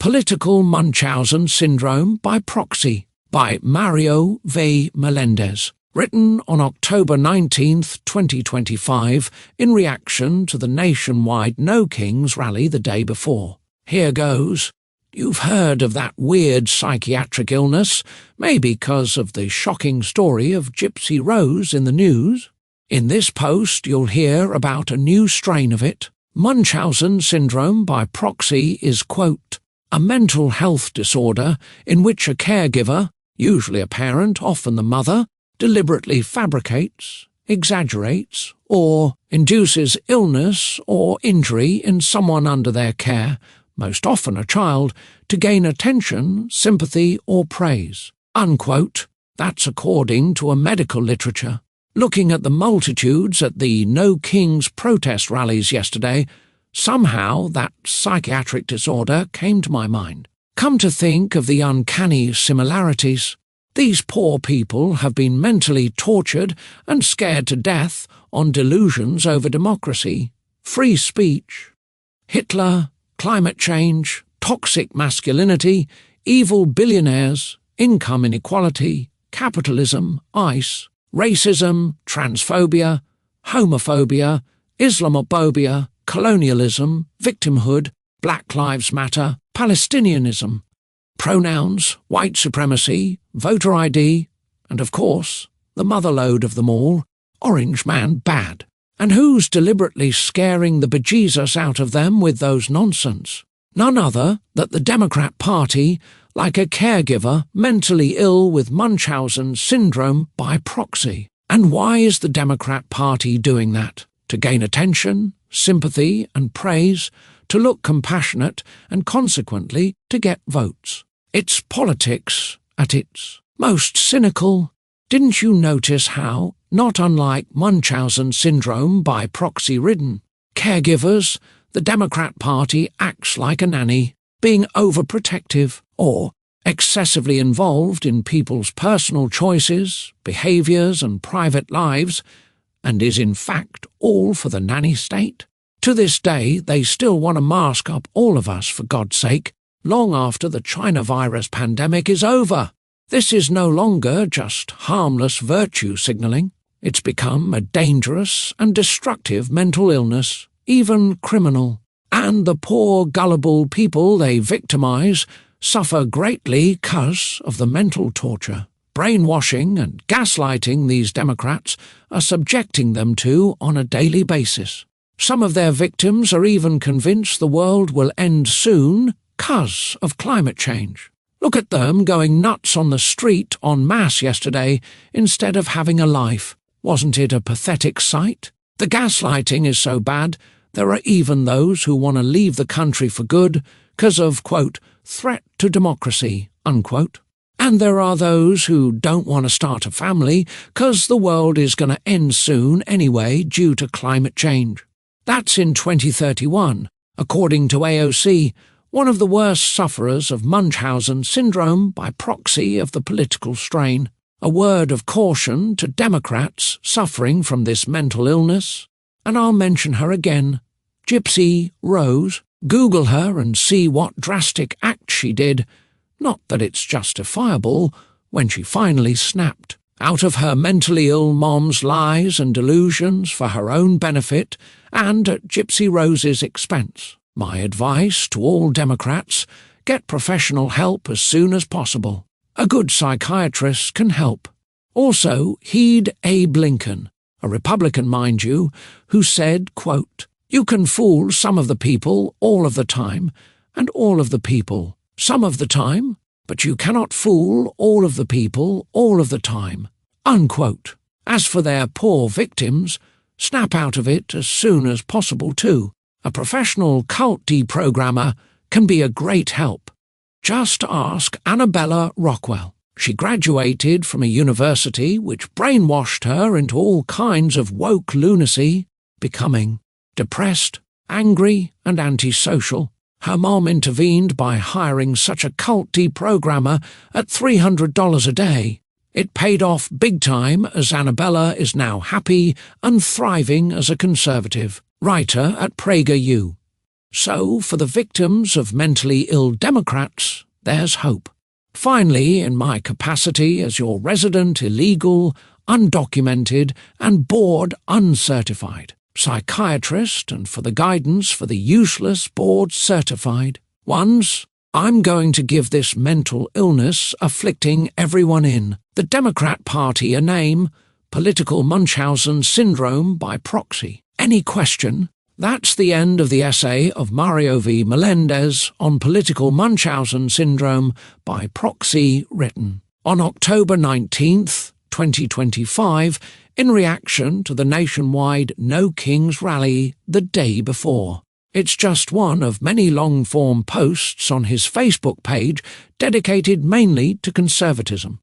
Political Munchausen Syndrome by Proxy by Mario V. Melendez. Written on October 19, 2025, in reaction to the nationwide No Kings Rally the day before. Here goes. You've heard of that weird psychiatric illness, maybe because of the shocking story of Gypsy Rose in the news. In this post you'll hear about a new strain of it. Munchausen syndrome by Proxy is, quote, a mental health disorder in which a caregiver, usually a parent, often the mother, deliberately fabricates, exaggerates, or induces illness or injury in someone under their care, most often a child, to gain attention, sympathy, or praise. Unquote. That's according to a medical literature. Looking at the multitudes at the No Kings protest rallies yesterday, somehow that psychiatric disorder came to my mind. Come to think of the uncanny similarities, these poor people have been mentally tortured and scared to death on delusions over democracy, free speech, Hitler, climate change, toxic masculinity, evil billionaires, income inequality, capitalism, ICE, racism, transphobia, homophobia, Islamophobia, colonialism, victimhood, Black Lives Matter, Palestinianism, pronouns, white supremacy, voter ID, and of course, the motherlode of them all, Orange Man bad. And who's deliberately scaring the bejesus out of them with those nonsense? None other than the Democrat Party, like a caregiver mentally ill with Munchausen syndrome by proxy. And why is the Democrat Party doing that? To gain attention, sympathy and praise, to look compassionate, and consequently to get votes. It's politics at its most cynical. Didn't you notice how, not unlike Munchausen syndrome by proxy ridden, caregivers, the Democrat Party acts like a nanny, being overprotective or excessively involved in people's personal choices, behaviours and private lives, and is in fact all for the nanny state? To this day, they still want to mask up all of us, for God's sake, long after the China virus pandemic is over. This is no longer just harmless virtue signalling. It's become a dangerous and destructive mental illness, even criminal. And the poor, gullible people they victimize suffer greatly 'cause of the mental torture, brainwashing and gaslighting these Democrats are subjecting them to on a daily basis. Some of their victims are even convinced the world will end soon 'cause of climate change. Look at them going nuts on the street en masse yesterday instead of having a life. Wasn't it a pathetic sight? The gaslighting is so bad, there are even those who want to leave the country for good 'cause of, quote, threat to democracy, unquote. And there are those who don't want to start a family 'cause the world is going to end soon anyway due to climate change. That's in 2031, according to AOC, one of the worst sufferers of Munchausen syndrome by proxy of the political strain. A word of caution to Democrats suffering from this mental illness, and I'll mention her again, Gypsy Rose. Google her and see what drastic act she did, not that it's justifiable, when she finally snapped out of her mentally ill mom's lies and delusions for her own benefit and at Gypsy Rose's expense. My advice to all Democrats, get professional help as soon as possible. A good psychiatrist can help. Also, heed Abe Lincoln, a Republican mind you, who said, quote, you can fool some of the people all of the time, and all of the people some of the time, but you cannot fool all of the people all of the time, unquote. As for their poor victims, snap out of it as soon as possible too. A professional cult deprogrammer can be a great help. Just ask Annabella Rockwell. She graduated from a university which brainwashed her into all kinds of woke lunacy, becoming depressed, angry and antisocial. Her mom intervened by hiring such a cult deprogrammer at $300 a day. It paid off big time, as Annabella is now happy and thriving as a conservative writer at PragerU. So, for the victims of mentally ill Democrats, there's hope. Finally, in my capacity as your resident illegal, undocumented, and board uncertified psychiatrist, and for the guidance for the useless board certified ones, I'm going to give this mental illness afflicting everyone in the Democrat Party a name: political Munchausen syndrome by proxy. Any question? That's the end of the essay of Mario V. Melendez on political Munchausen syndrome by proxy, written on October 19th, 2025, in reaction to the nationwide No Kings Rally the day before. It's just one of many long-form posts on his Facebook page dedicated mainly to conservatism.